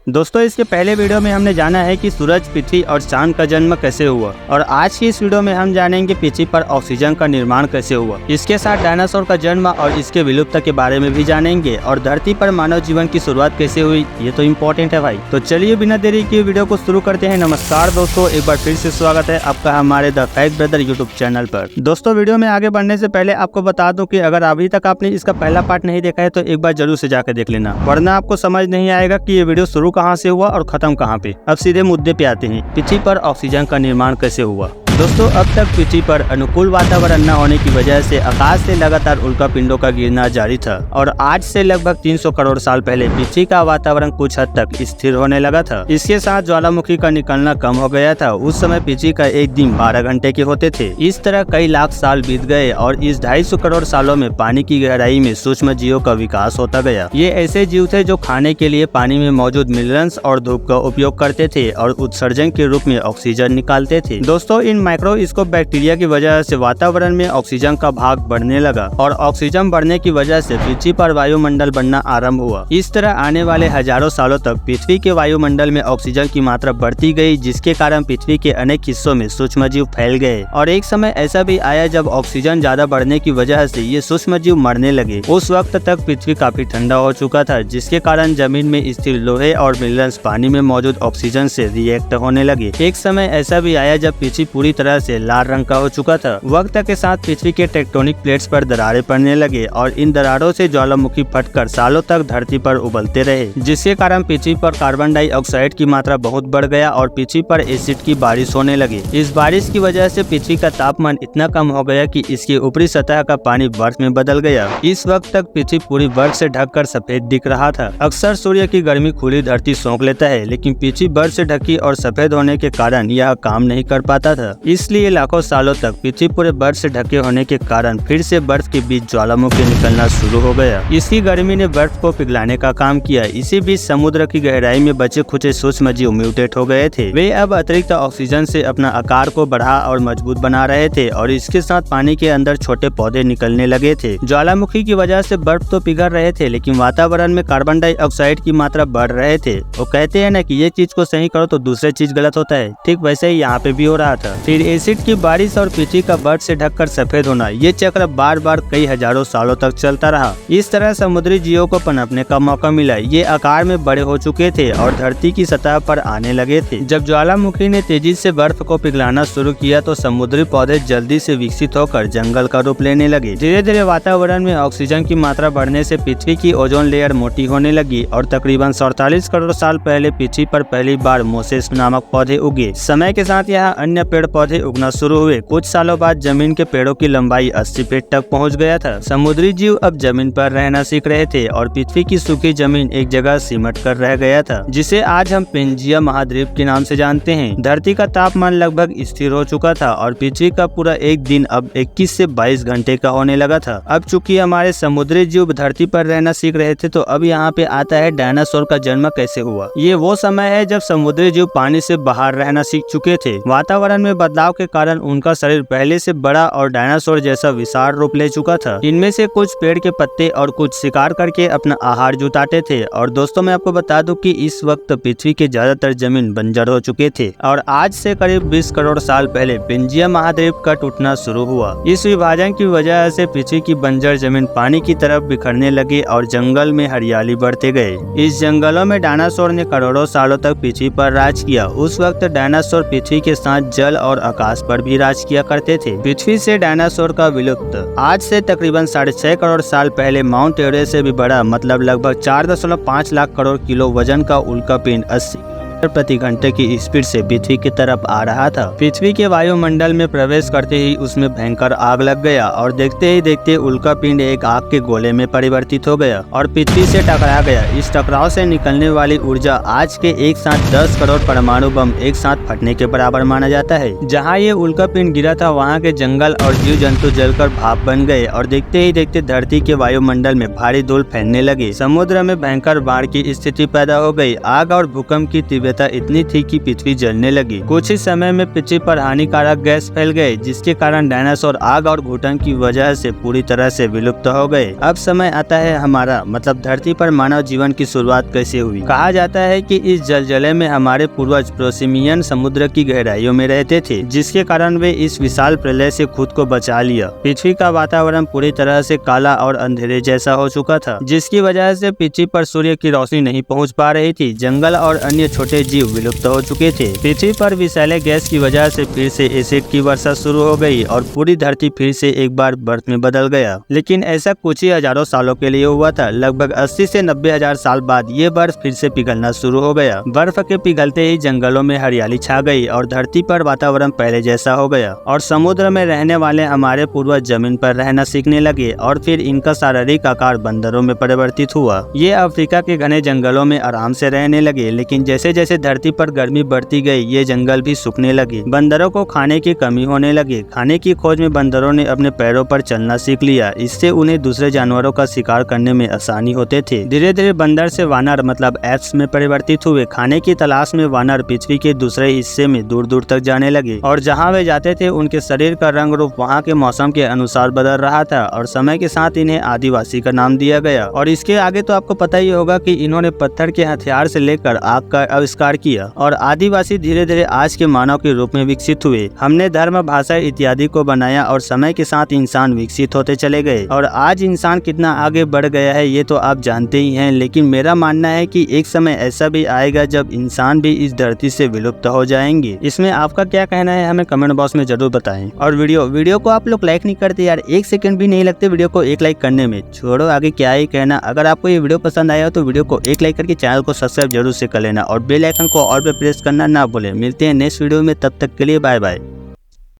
दोस्तों इसके पहले वीडियो में हमने जाना है कि सूरज, पृथ्वी और चांद का जन्म कैसे हुआ और आज की इस वीडियो में हम जानेंगे पृथ्वी पर ऑक्सीजन का निर्माण कैसे हुआ। इसके साथ डायनासोर का जन्म और इसके विलुप्त के बारे में भी जानेंगे और धरती पर मानव जीवन की शुरुआत कैसे हुई, ये तो इम्पोर्टेंट है भाई। तो चलिए बिना देरी के वीडियो को शुरू करते हैं। नमस्कार दोस्तों, एक बार फिर से स्वागत है आपका हमारे the fact brother YouTube channel पर। दोस्तों वीडियो में आगे बढ़ने से पहले आपको बता दूं कि अगर अभी तक आपने इसका पहला पार्ट नहीं देखा है तो एक बार जरूर से जाकर देख लेना, वरना आपको समझ नहीं आएगा कि ये वीडियो शुरू कहाँ से हुआ और खत्म कहाँ पे। अब सीधे मुद्दे पे आते हैं, पृथ्वी पर ऑक्सीजन का निर्माण कैसे हुआ। दोस्तों अब तक पृथ्वी पर अनुकूल वातावरण न होने की वजह से आकाश से लगातार उल्कापिंडों का गिरना जारी था और आज से लगभग 300 करोड़ साल पहले पृथ्वी का वातावरण कुछ हद तक स्थिर होने लगा था। इसके साथ ज्वालामुखी का निकलना कम हो गया था। उस समय पृथ्वी का एक दिन 12 घंटे के होते थे। इस तरह कई लाख साल बीत गए और इस 250 करोड़ सालों में पानी की गहराई में सूक्ष्म जीवों का विकास होता गया। ये ऐसे जीव थे जो खाने के लिए पानी में मौजूद मिनरल्स और धूप का उपयोग करते थे और उत्सर्जन के रूप में ऑक्सीजन निकालते थे। दोस्तों इन माइक्रोस्कोप बैक्टीरिया की वजह से वातावरण में ऑक्सीजन का भाग बढ़ने लगा और ऑक्सीजन बढ़ने की वजह से पृथ्वी पर वायुमंडल बनना आरंभ हुआ। इस तरह आने वाले हजारों सालों तक पृथ्वी के वायुमंडल में ऑक्सीजन की मात्रा बढ़ती गई, जिसके कारण पृथ्वी के अनेक हिस्सों में सूक्ष्म जीव फैल गए और एक समय ऐसा भी आया जब ऑक्सीजन ज्यादा बढ़ने की वजह से ये सूक्ष्म जीव मरने लगे। उस वक्त तक पृथ्वी काफी ठंडा हो चुका था, जिसके कारण जमीन में स्थिर लोहे और मिनरल्स पानी में मौजूद ऑक्सीजन से रिएक्ट होने लगे। एक समय ऐसा भी आया जब पृथ्वी पूरी तरह से लाल रंग का हो चुका था। वक्त के साथ पृथ्वी के टेक्टोनिक प्लेट्स पर दरारें पड़ने लगे और इन दरारों से ज्वालामुखी फटकर सालों तक धरती पर उबलते रहे, जिसके कारण पृथ्वी पर कार्बन डाइऑक्साइड की मात्रा बहुत बढ़ गया और पृथ्वी पर एसिड की बारिश होने लगी। इस बारिश की वजह से पृथ्वी का तापमान इतना कम हो गया कि इसकी ऊपरी सतह का पानी बर्फ में बदल गया। इस वक्त तक पृथ्वी पूरी बर्फ से ढककर सफेद दिख रहा था। अक्सर सूर्य की गर्मी खुली धरती सोख लेता है, लेकिन पृथ्वी बर्फ से ढकी और सफेद होने के कारण यह काम नहीं कर पाता था। इसलिए लाखों सालों तक पृथ्वी पूरे बर्फ से ढके होने के कारण फिर से बर्फ के बीच ज्वालामुखी निकलना शुरू हो गया। इसकी गर्मी ने बर्फ को पिघलाने का काम किया। इसी बीच समुद्र की गहराई में बचे खुचे सूक्ष्म जीव म्यूटेट हो गए थे। वे अब अतिरिक्त ऑक्सीजन से अपना आकार को बढ़ा और मजबूत बना रहे थे और इसके साथ पानी के अंदर छोटे पौधे निकलने लगे थे। ज्वालामुखी की वजह से बर्फ तो पिघल रहे थे, लेकिन वातावरण में कार्बन डाइऑक्साइड की मात्रा बढ़ रहे थे। वो कहते हैं ना कि ये चीज को सही करो तो दूसरी चीज गलत होता है, ठीक वैसे ही यहाँ पे भी हो रहा था। फिर एसिड की बारिश और पृथ्वी का बर्फ से ढककर सफेद होना, ये चक्र बार बार कई हजारों सालों तक चलता रहा। इस तरह समुद्री जीवों को पनपने का मौका मिला। ये आकार में बड़े हो चुके थे और धरती की सतह पर आने लगे थे। जब ज्वालामुखी ने तेजी से बर्फ को पिघलाना शुरू किया तो समुद्री पौधे जल्दी से विकसित होकर जंगल का रूप लेने लगे। धीरे धीरे वातावरण में ऑक्सीजन की मात्रा बढ़ने से पृथ्वी की ओजोन लेयर मोटी होने लगी और तकरीबन 47 करोड़ साल पहले पृथ्वी पर पहली बार मोसेस नामक पौधे उगे। समय के साथ यहाँ अन्य पेड़ पौधे उगना शुरू हुए। कुछ सालों बाद जमीन के पेड़ों की लंबाई 80 फीट तक पहुंच गया था। समुद्री जीव अब जमीन पर रहना सीख रहे थे और पृथ्वी की सूखी जमीन एक जगह सिमट कर रह गया था, जिसे आज हम पेंजिया महाद्वीप के नाम से जानते हैं। धरती का तापमान लगभग स्थिर हो चुका था और पृथ्वी का पूरा एक दिन अब 21 से 22 घंटे का होने लगा था। अब चूंकि हमारे समुद्री जीव धरती पर रहना सीख रहे थे, तो अब यहाँ पे आता है डायनासोर का जन्म कैसे हुआ। ये वो समय है जब समुद्री जीव पानी से बाहर रहना सीख चुके थे। वातावरण में बदलाव के कारण उनका शरीर पहले से बड़ा और डायनासोर जैसा विशाल रूप ले चुका था। इनमें से कुछ पेड़ के पत्ते और कुछ शिकार करके अपना आहार जुटाते थे। और दोस्तों मैं आपको बता दूं कि इस वक्त पृथ्वी के ज्यादातर जमीन बंजर हो चुके थे और आज से करीब 20 करोड़ साल पहले पेंजिया महाद्वीप का टूटना शुरू हुआ। इस विभाजन की वजह से पृथ्वी की बंजर जमीन पानी की तरफ बिखरने लगी और जंगल में हरियाली बढ़ते गए। इस जंगलों में डायनासोर ने करोड़ों सालों तक पृथ्वी पर राज किया। उस वक्त डायनासोर पृथ्वी के साथ जल और आकाश पर भी राज किया करते थे। पृथ्वी से डायनासोर का विलुप्त। आज से तकरीबन 6.5 करोड़ साल पहले माउंट एवरेस्ट से भी बड़ा, मतलब लगभग 4.5 लाख करोड़ किलो वजन का उल्कापिंड 80 प्रति घंटे की स्पीड से पृथ्वी की तरफ आ रहा था। पृथ्वी के वायुमंडल में प्रवेश करते ही उसमें भयंकर आग लग गया और देखते ही देखते उल्कापिंड एक आग के गोले में परिवर्तित हो गया और पृथ्वी से टकरा गया। इस टकराव से निकलने वाली ऊर्जा आज के एक साथ 10 करोड़ परमाणु बम एक साथ फटने के बराबर माना जाता है। जहाँ ये उल्कापिंड गिरा था वहाँ के जंगल और जीव जंतु जलकर भाप बन गए और देखते ही देखते धरती के वायुमंडल में भारी धूल फैलने लगी। समुद्र में भयंकर बाढ़ की स्थिति पैदा हो गई। आग और भूकंप की तीव्रता तीव्रता इतनी थी कि पृथ्वी जलने लगी। कुछ ही समय में पृथ्वी पर हानिकारक गैस फैल गए, जिसके कारण डायनासोर आग और घुटन की वजह से पूरी तरह से विलुप्त हो गए। अब समय आता है हमारा, मतलब धरती पर मानव जीवन की शुरुआत कैसे हुई। कहा जाता है कि इस जलजले में हमारे पूर्वज प्रोसिमियन समुद्र की गहराइयों में रहते थे, जिसके कारण वे इस विशाल प्रलय से खुद को बचा लिया। पृथ्वी का वातावरण पूरी तरह से काला और अंधेरे जैसा हो चुका था, जिसकी वजह से पृथ्वी पर सूर्य की रोशनी नहीं पहुंच पा रही थी। जंगल और अन्य छोटे जीव विलुप्त हो चुके थे। पृथ्वी पर विषैले गैस की वजह से फिर से एसिड की वर्षा शुरू हो गई और पूरी धरती फिर से एक बार बर्फ में बदल गया। लेकिन ऐसा कुछ ही हजारों सालों के लिए हुआ था। लगभग 80 से 90 हजार साल बाद ये बर्फ फिर से पिघलना शुरू हो गया। बर्फ के पिघलते ही जंगलों में हरियाली छा गई और धरती पर वातावरण पहले जैसा हो गया और समुद्र में रहने वाले हमारे पूर्वज जमीन पर रहना सीखने लगे और फिर इनका शारीरिक आकार बंदरों में परिवर्तित हुआ। ये अफ्रीका के घने जंगलों में आराम से रहने लगे, लेकिन जैसे जैसे धरती पर गर्मी बढ़ती गई ये जंगल भी सूखने लगे। बंदरों को खाने की कमी होने लगी। खाने की खोज में बंदरों ने अपने पैरों पर चलना सीख लिया। इससे उन्हें दूसरे जानवरों का शिकार करने में आसानी होते थे। धीरे धीरे बंदर से वानर मतलब एप्स में परिवर्तित हुए। खाने की तलाश में वानर पृथ्वी के दूसरे हिस्से में दूर दूर तक जाने लगे और जहाँ वे जाते थे उनके शरीर का रंग रूप वहाँ के मौसम के अनुसार बदल रहा था और समय के साथ इन्हें आदिवासी का नाम दिया गया। और इसके आगे तो आपको पता ही होगा कि इन्होंने पत्थर के हथियार से लेकर आग का आविष्कार किया और आदिवासी धीरे धीरे आज के मानव के रूप में विकसित हुए। हमने धर्म, भाषा इत्यादि को बनाया और समय के साथ इंसान विकसित होते चले गए और आज इंसान कितना आगे बढ़ गया है ये तो आप जानते ही हैं। लेकिन मेरा मानना है कि एक समय ऐसा भी आएगा जब इंसान भी इस धरती से विलुप्त हो जाएंगे। इसमें आपका क्या कहना है हमें कमेंट बॉक्स में जरूर बताएं। और वीडियो को आप लोग लाइक नहीं करते यार, 1 सेकंड भी नहीं लगते वीडियो को एक लाइक करने में। छोड़ो आगे क्या ही कहना। अगर आपको ये वीडियो पसंद आया हो तो वीडियो को एक लाइक करके चैनल को सब्सक्राइब जरूर से कर लेना और बेल आइकन को ऑल पे प्रेस करना ना भूलें। मिलते हैं नेक्स्ट वीडियो में, तब तक के लिए बाय बाय।